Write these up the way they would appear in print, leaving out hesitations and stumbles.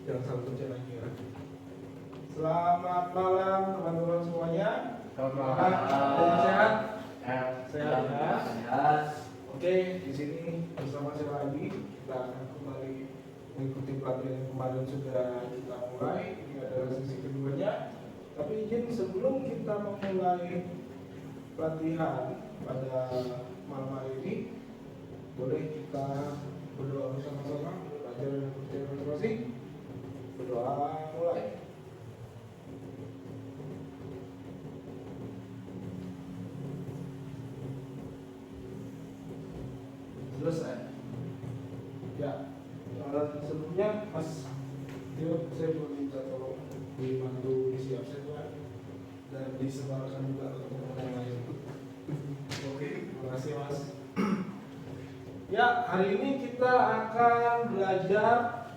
Jangan salah pencet lagi ya. Selamat malam teman-teman semuanya. Selamat malam. Sehat? Sehat Ya. Oke, di sini bersama saya lagi. Kita akan kembali mengikuti pelatihan yang kemarin sudah kita mulai. Ini adalah sesi keduanya. Tapi izin sebelum kita memulai pelatihan pada malam hari ini, boleh kita berdoa bersama-sama, belajar dan percaya masing-masing. Berdoa mulai. Selesai. Ya, sebelumnya Mas Tio, saya mau minta tolong dibantu disiapkan dan disebarkan juga ke teman-teman yang lain. Oke, terima kasih Mas. Ya, hari ini kita akan belajar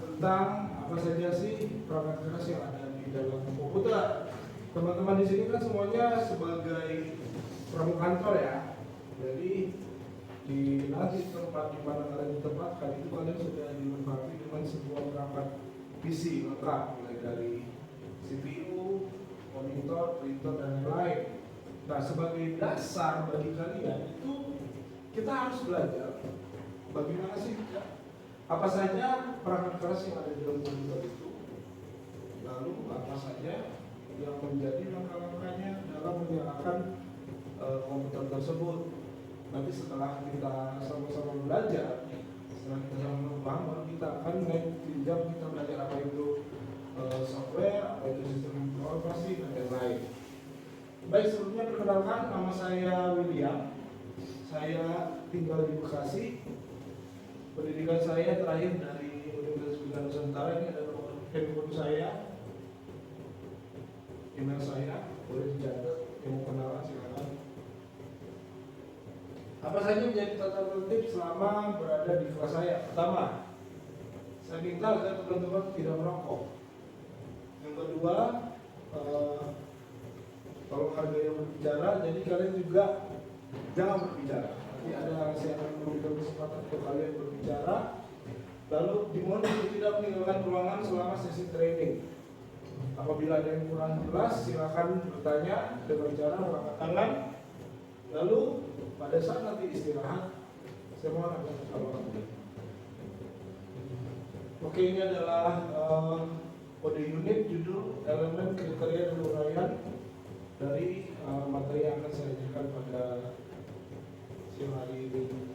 tentang apa saja sih perangkat keras yang ada di dalam komputer. Teman-teman di sini kan semuanya sebagai perangkat kantor ya. Jadi di nanti tempat di mana kalian ditempatkan itu kalian sudah dilengkapi dengan sebuah perangkat PC lengkap, mulai dari CPU, monitor, printer dan lain-lain. Nah, sebagai dasar bagi kalian itu kita harus belajar bagaimana sih apa saja perangkat keras yang ada di dalam komputer itu, lalu apa saja yang menjadi langkah-langkahnya dalam menyalakan komputer tersebut. Nanti setelah kita sama-sama belajar, setelah kita sama-sama paham, baru kita akan naik jenjang, kita belajar apa itu software, apa itu sistem informasi dan lain-lain. Baik, sebelumnya perkenalkan, nama saya William. Saya tinggal di Bekasi. Pendidikan saya terakhir dari Universitas Pilihan Nusantara. Ini ada nomor handphone saya, email saya, boleh dicatat. Yang mau kenalan silakan. Apa saja menjadi catatan penting selama berada di kelas saya? Pertama, saya minta agar teman-teman tidak merokok. Yang kedua, kalau harga yang berbicara, jadi kalian juga jangan berbicara. Nanti saya akan memberikan kesempatan untuk kalian berbicara. Lalu dimohon untuk tidak meninggalkan ruangan selama sesi training. Apabila ada yang kurang jelas, silakan bertanya dengan cara mengangkat tangan. Lalu pada saat nanti istirahat, saya mohon agar kalau oke, ini adalah kode unit, judul, elemen, kriteria, dan uraian dari materi yang akan saya ajarkan pada siang hari ini.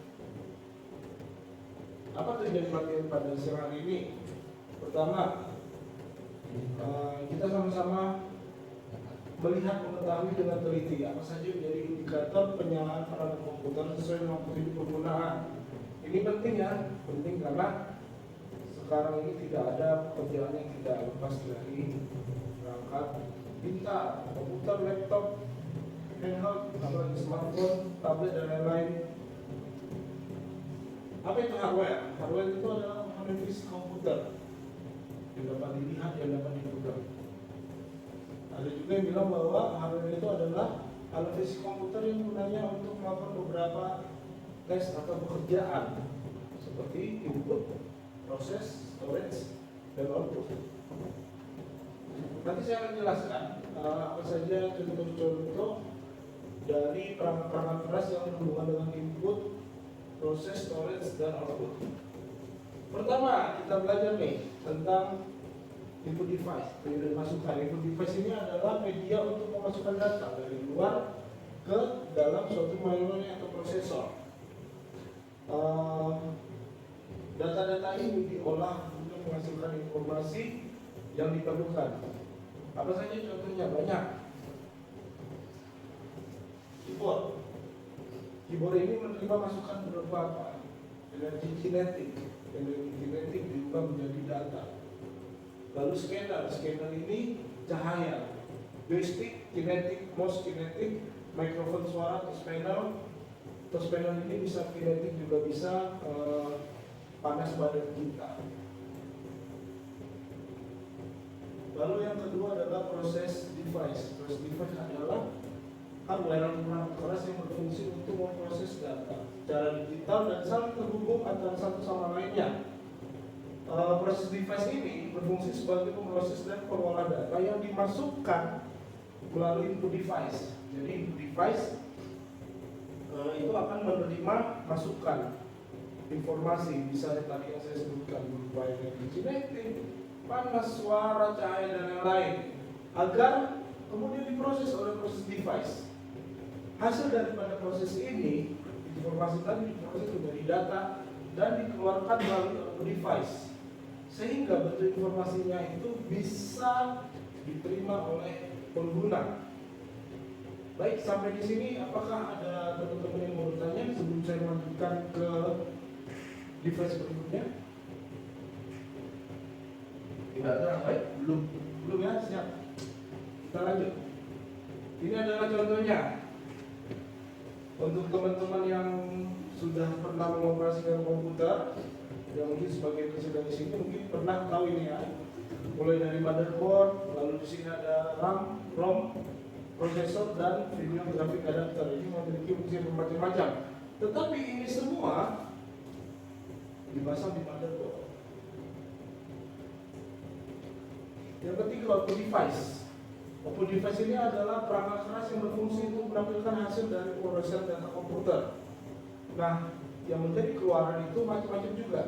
Apa tujuan pelatihan pada siang hari ini? Pertama, kita sama-sama melihat, mengetahui dengan teliti apa saja menjadi indikator penyalaan perangkat komputer sesuai dengan prosedur penggunaan. Ini penting ya, penting karena sekarang ini tidak ada pekerjaan yang tidak lepas dari perangkat pintar, komputer, laptop, handheld, apalagi smartphone, tablet dan lain-lain. Apa itu hardware? Hardware itu adalah komponen fisik komputer yang dapat dilihat, yang dapat dipegang. Ada juga yang bilang bahwa hardware itu adalah alat fisik komputer yang gunanya untuk melakukan beberapa tes atau pekerjaan seperti input, proses, storage, dan output. Nanti saya akan jelaskan apa saja contoh-contoh dari perangkat keras yang berhubungan dengan input, proses, storage, dan output. Pertama, kita belajar nih tentang input device, pengirim masukan. Input device ini adalah media untuk memasukkan data dari luar ke dalam suatu memori atau prosesor. Data-data ini diolah untuk menghasilkan informasi yang diperlukan. Apa saja contohnya? Banyak. Keyboard ini menerima masukan berupa apa? Energi kinetik. Energi kinetik diubah menjadi data. Lalu scanner ini cahaya. Joystick, kinetik, mouse kinetik, mikrofon suara, touch panel ini bisa kinetik, juga bisa panas badan kita. Lalu yang kedua adalah proses device. Proses device adalah hardware atau perangkat keras yang berfungsi untuk memproses data secara digital dan saling terhubung antara satu sama lainnya. proses device ini berfungsi sebagai pemroses dan pengolah data yang dimasukkan melalui input device. Jadi input device itu akan menerima masukan informasi, misalnya tadi yang saya sebutkan berupa energi kinetik, panas, suara, cahaya dan yang lain, agar kemudian diproses oleh proses device. Hasil daripada proses ini, informasi tadi diproses menjadi data dan dikeluarkan melalui output device, sehingga bentuk informasinya itu bisa diterima oleh pengguna. Baik, sampai di sini apakah ada teman-teman yang mau bertanya sebelum saya melanjutkan ke device berikutnya? Tidak ada, baik, belum ya, siap. Kita lanjut. Ini adalah contohnya. Untuk teman-teman yang sudah pernah mengoperasikan komputer, yang mungkin sebagai presiden di sini mungkin pernah tahu ini ya. Mulai dari motherboard, lalu di sini ada RAM, ROM, prosesor dan video grafik adapter. Ini memiliki fungsi bermacam-macam. Tetapi ini semua dipasang di motherboard. Yang ketiga, output device. Output device ini adalah perangkat keras yang berfungsi untuk menampilkan hasil dari pemrosesan data komputer. Nah, yang menjadi keluaran itu macam-macam juga.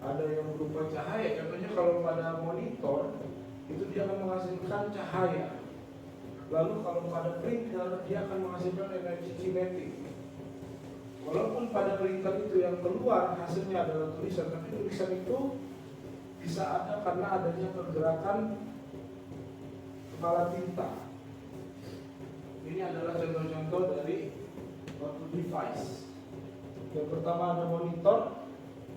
Ada yang berupa cahaya, contohnya kalau pada monitor itu dia akan menghasilkan cahaya. Lalu kalau pada printer dia akan menghasilkan energi kinetik. Walaupun pada printer itu yang keluar hasilnya adalah tulisan, tapi tulisan itu bisa ada karena adanya pergerakan kepala tinta. Ini adalah contoh-contoh dari output device. Yang pertama ada monitor.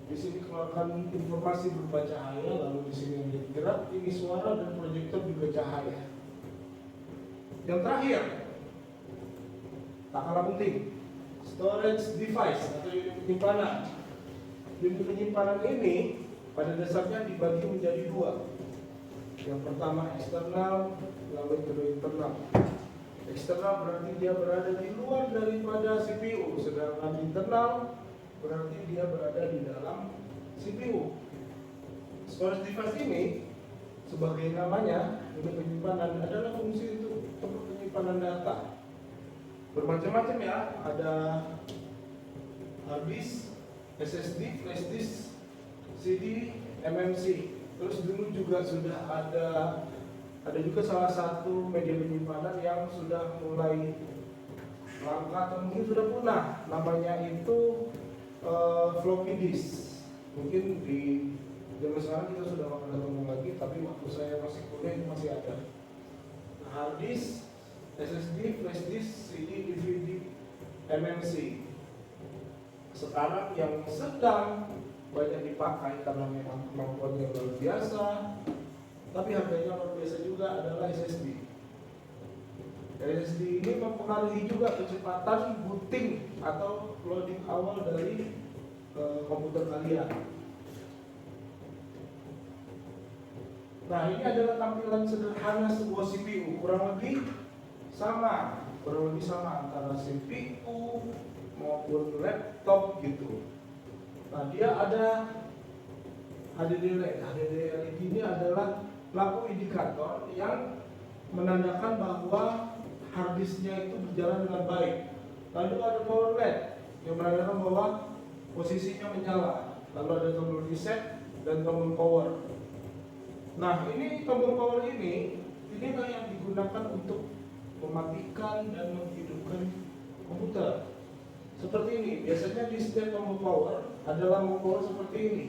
Di sini keluarkan informasi berupa cahaya, lalu di sini menjadi gerak, ini suara dan proyektor juga cahaya. Yang terakhir, tak kalah penting, storage device atau unit penyimpanan. Unit penyimpanan ini pada dasarnya dibagi menjadi dua. Yang pertama eksternal, lalu kedua internal. Eksternal berarti dia berada di luar daripada CPU, sedangkan internal berarti dia berada di dalam CPU. Storage device ini sebagai namanya, unit penyimpanan adalah fungsi untuk penyimpanan data. Bermacam-macam ya, ada hard disk, SSD, flash disk, CD, MMC. Terus dulu juga sudah ada juga salah satu media penyimpanan yang sudah mulai langka atau mungkin sudah punah, namanya itu floppy disk. Mungkin di zaman sekarang kita sudah nggak pernah ketemu lagi, tapi waktu saya masih kuliah itu masih ada. Nah, hard disk, SSD, flash disk, CD, DVD, MMC. Sekarang yang sedang banyak dipakai karena memang kemampuannya luar biasa, tapi harganya luar biasa juga adalah SSD. SSD ini mempengaruhi juga kecepatan booting atau loading awal dari komputer kalian. Nah, ini adalah tampilan sederhana sebuah CPU, kurang lebih sama antara CPU maupun laptop gitu. Nah, dia ada HDD LED. HDD LED ini adalah lampu indikator yang menandakan bahwa hard disknya itu berjalan dengan baik. Lalu ada power LED yang menandakan bahwa posisinya menyala. Lalu ada tombol reset dan tombol power. Nah, ini tombol power inilah yang digunakan untuk mematikan dan menghidupkan komputer. Seperti ini, biasanya di setiap tombol power ada lampu power seperti ini.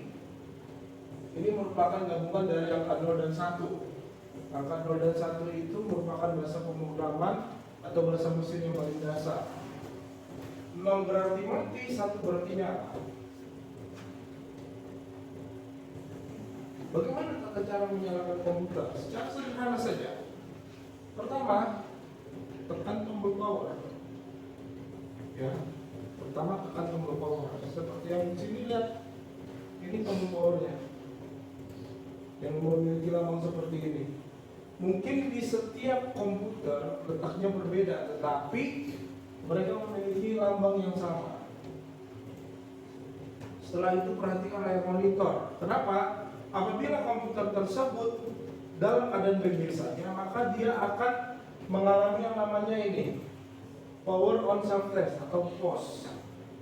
Ini merupakan gabungan dari angka 0 dan 1. Angka 0 dan 1 itu merupakan bahasa pemrograman atau bahasa mesin yang paling dasar. 0 berarti mati, 1 berarti nyala. Bagaimana tata cara menyalakan komputer? Secara sederhana saja. Pertama, tekan tombol power. Ya, pertama tekan tombol power. Seperti yang di sini lihat, ini tombol powernya yang memiliki lambang seperti ini. Mungkin di setiap komputer letaknya berbeda, tetapi mereka memiliki lambang yang sama. Setelah itu perhatikan layar monitor. Kenapa? Apabila komputer tersebut dalam keadaan baik saja, maka dia akan mengalami yang namanya ini, power on self test atau POS.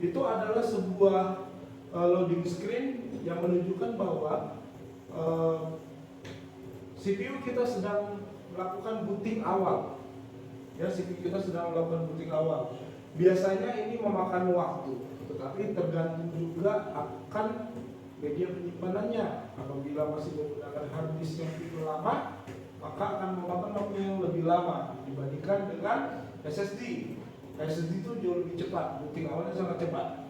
Itu adalah sebuah loading screen yang menunjukkan bahwa CPU kita sedang melakukan booting awal. Ya, CPU kita sedang melakukan booting awal. Biasanya ini memakan waktu, tetapi tergantung juga akan media penyimpanannya. Apabila masih menggunakan hard disk yang cukup lama, maka akan memakan waktu yang lebih lama dibandingkan dengan SSD. SSD itu jauh lebih cepat, booting awalnya sangat cepat.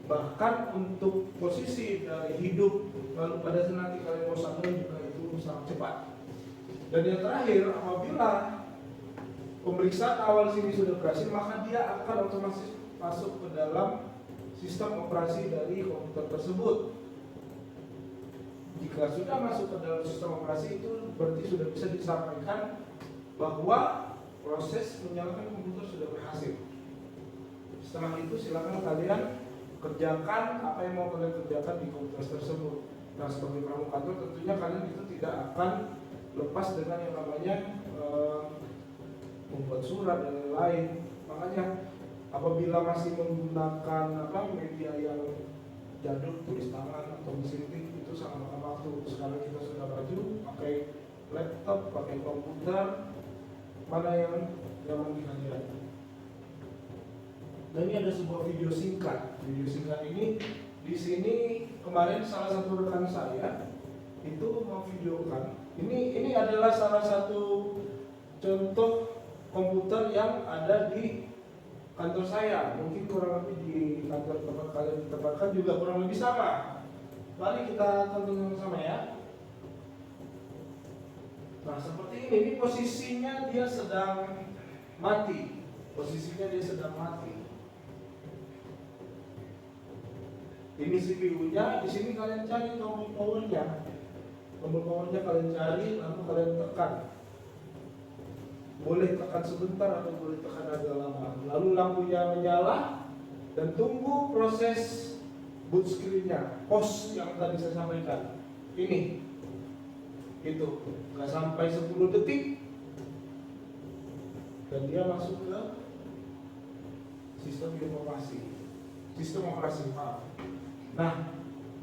Bahkan untuk posisi dari hidup lalu pada saat nanti kalian mau sambung juga itu sangat cepat. Dan yang terakhir, apabila pemeriksaan awal sini sudah berhasil, maka dia akan otomatis masuk ke dalam sistem operasi dari komputer tersebut. Jika sudah masuk ke dalam sistem operasi itu berarti sudah bisa disampaikan bahwa proses menyalakan komputer sudah berhasil. Setelah itu silakan kalian kerjakan apa yang mau kalian kerjakan di komputer tersebut. Nah, sebagai pramuka kantor tentunya kalian itu tidak akan lepas dengan yang namanya membuat surat dan lain-lain. Makanya apabila masih menggunakan media yang jadul, tulis tangan atau mesin tik, itu sangat makan waktu. Sekarang kita sudah maju pakai laptop, pakai komputer, mana yang nyaman di kalian. Dan ini ada sebuah video singkat. Video singkat ini di sini kemarin salah satu rekan saya itu memvideokan. Ini adalah salah satu contoh komputer yang ada di kantor saya. Mungkin kurang lebih di kantor tempat kalian ditempatkan juga kurang lebih sama. Mari kita tonton sama ya. Nah, seperti ini posisinya dia sedang mati. Posisinya dia sedang mati. Ini CPU-nya, di sini kalian cari tombol powernya. Tombol powernya kalian cari, lalu kalian tekan. Boleh tekan sebentar atau boleh tekan agak lama. Lalu lampunya menyala dan tunggu proses boot screen-nya, POS yang tadi saya sampaikan. Ini, itu, nggak sampai 10 detik dan dia masuk ke sistem operasi, maaf. Nah,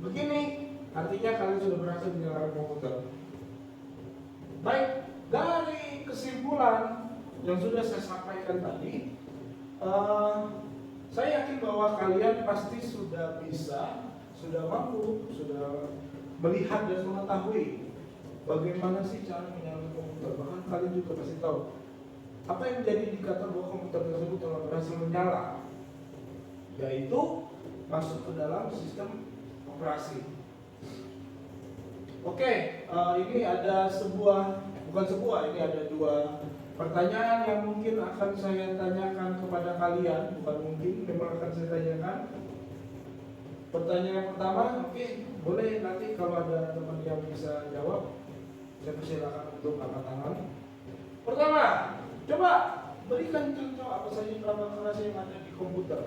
begini artinya kalian sudah berhasil menyalakan komputer. Baik, dari kesimpulan yang sudah saya sampaikan tadi, saya yakin bahwa kalian pasti sudah bisa, sudah mampu, sudah melihat dan mengetahui bagaimana sih cara menyalakan komputer. Bahkan kalian juga pasti tahu apa yang menjadi indikator bahwa komputer tersebut telah berhasil menyala, yaitu masuk ke dalam sistem operasi. Oke, ini ada ini ada dua pertanyaan yang mungkin akan saya tanyakan kepada kalian. Bukan mungkin, memang akan saya tanyakan. Pertanyaan pertama, oke, boleh nanti kalau ada teman yang bisa jawab, saya persilakan untuk angkat tangan. Pertama, coba berikan contoh apa saja perangkat keras yang ada di komputer.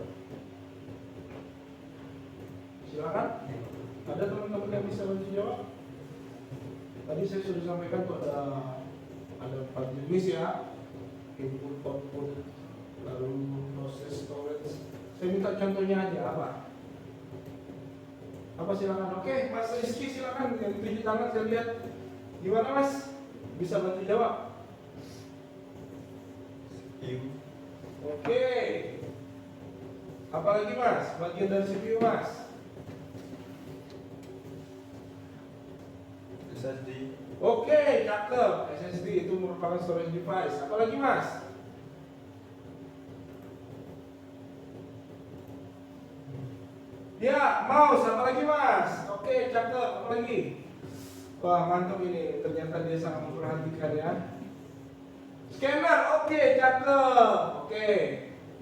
Silakan. Ada teman-teman yang bisa bantu jawab? Tadi saya sudah sampaikan tuh ada 4 jenis ya, input, output, lalu proses, storage. Saya minta contohnya aja apa silakan. Oke, Mas Rizky silakan, yang tunjuk tangan saya lihat. Gimana Mas? Bisa bantu jawab? Oke. Apalagi Mas? Bagian dari CPU Mas? SSD. Oke, cakep. SSD itu merupakan storage device. Apalagi Mas? Ya, mouse. Apalagi Mas? Oke, cakep. Apalagi? Wah, mantap ini. Ternyata dia sangat memperhatikan ya. Scanner. Oke, cakep. Oke.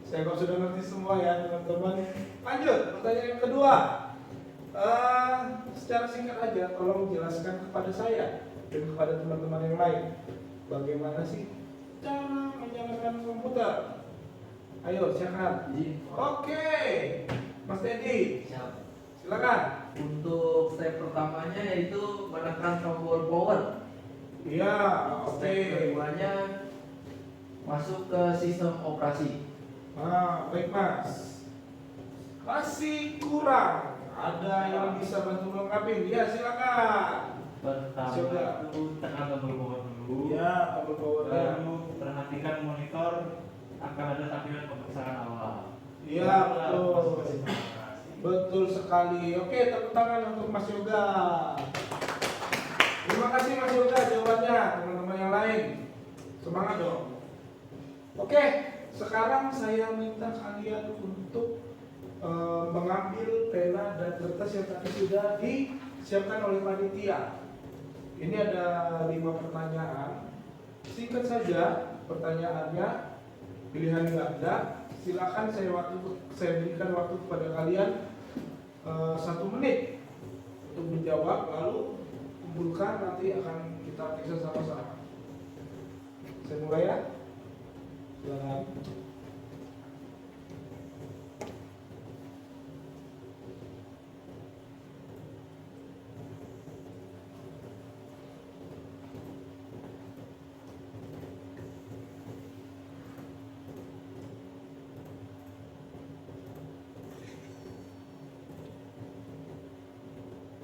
Saya kok sudah ngerti semua ya teman-teman. Lanjut, pertanyaan yang kedua. Secara singkat aja, tolong jelaskan kepada saya dan kepada teman-teman yang lain, bagaimana sih cara menyalakan komputer? Ayo, silakan. Oke, Mas Teddy. Silakan. Untuk step pertamanya yaitu menekan tombol power. Iya, Step oke. keduanya masuk ke sistem operasi. Baik Mas. Masih kurang. Ada yang bisa bantu melengkapi? Ya, silakan. Pertama Coba. itu tekan tombol power dulu. Ya, tombol powernya. Lalu perhatikan monitor akan ada tampilan pemeriksaan awal. Iya, betul. Betul sekali. Oke, tepuk tangan untuk Mas Yoga. Terima kasih Mas Yoga jawabannya. Teman-teman yang lain, semangat dong. Oke, sekarang saya minta kalian untuk mengambil pena dan kertas yang tadi sudah disiapkan oleh panitia. Ini ada 5 pertanyaan. Singkat saja pertanyaannya, pilihan ganda. Silakan saya berikan waktu kepada kalian 1 menit untuk menjawab, lalu kumpulkan, nanti akan kita periksa sama-sama. Saya mulai ya. Silakan.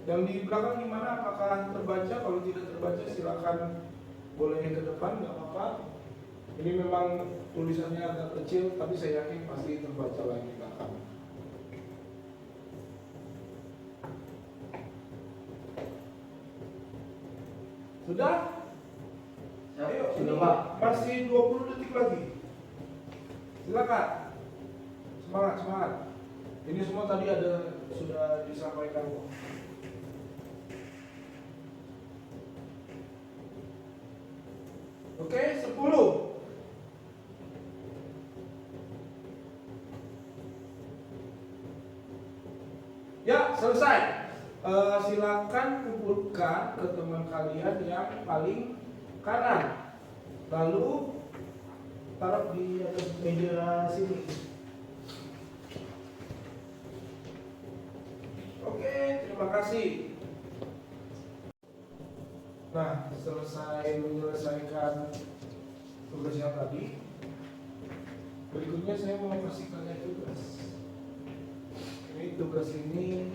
Yang di belakang gimana? Apakah terbaca? Kalau tidak terbaca silakan boleh ke depan, nggak apa-apa. Ini memang tulisannya agak kecil, tapi saya yakin pasti terbaca lagi di belakang. Sudah? Ayo, Sudah, ini Pak. masih 20 detik lagi. Silakan. Semangat, semangat. Ini semua tadi sudah disampaikan kok. Oke, 10. Ya, selesai. Silakan kumpulkan ke teman kalian yang paling kanan. Lalu taruh di atas meja sini. Oke, terima kasih. Nah, selesai menyelesaikan tugas yang tadi, berikutnya saya mau kasih kalian tugas. Ini tugas ini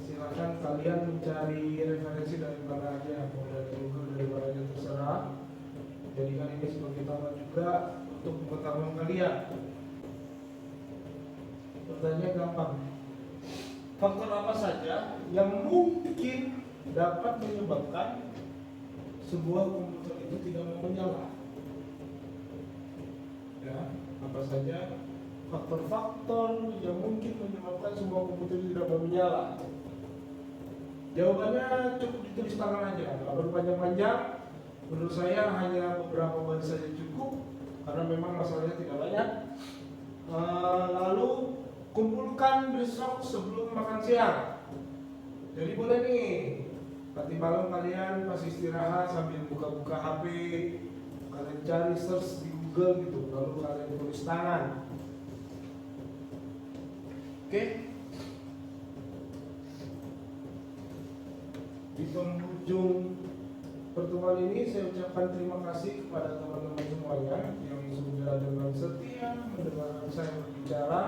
silakan kalian mencari referensi dari mana aja, mau dari Google, dari mana aja terserah. Jadikan ini sebagai tambahan juga untuk pengetahuan kalian. Pertanyaannya gampang. Faktor apa saja yang mungkin dapat menyebabkan sebuah komputer itu tidak mau menyala? Ya, apa saja faktor-faktor yang mungkin menyebabkan sebuah komputer tidak mau menyala? Jawabannya cukup ditulis tangan aja, nggak perlu panjang-panjang. Menurut saya hanya beberapa baris saja cukup, karena memang masalahnya tidak banyak. Lalu kumpulkan besok sebelum makan siang. Jadi boleh nih, nanti malam kalian pas istirahat sambil buka-buka HP, kalian cari search di Google gitu, lalu kalian tulis tangan. Oke? Di penghujung pertemuan ini saya ucapkan terima kasih kepada teman-teman semuanya yang sudah dengan setia mendengarkan saya berbicara.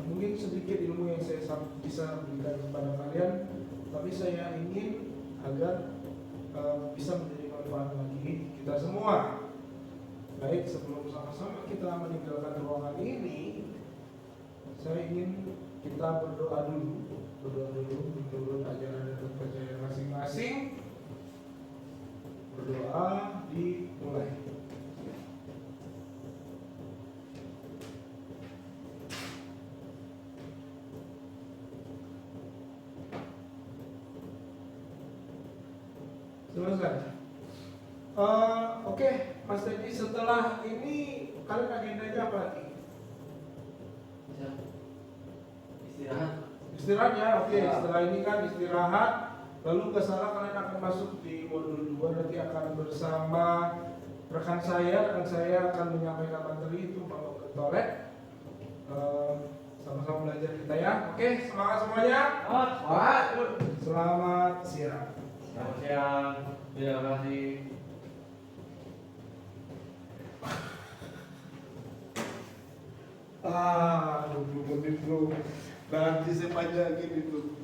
Mungkin sedikit ilmu yang saya bisa berikan kepada kalian, tapi saya ingin agar bisa menjadi manfaat bagi kita semua. Baik, sebelum sama-sama kita meninggalkan ruangan ini, saya ingin kita berdoa dulu menurut ajaran dan kepercayaan masing-masing. Berdoa dimulai. Selesai. Oke, Mas Teddy, setelah ini kalian agendanya apa lagi? Istirahat. Istirahat ya, oke. Ya. Setelah ini kan istirahat, lalu ke sana kalian akan masuk di modul 2, nanti akan bersama rekan saya akan menyampaikan materi itu bawa ke toilet. sama-sama belajar kita ya. Oke, semangat semuanya. Wah, Selamat siang. Selamat siang. Terima kasih. Ah, 20 menit bro. Nanti saya panjangin itu.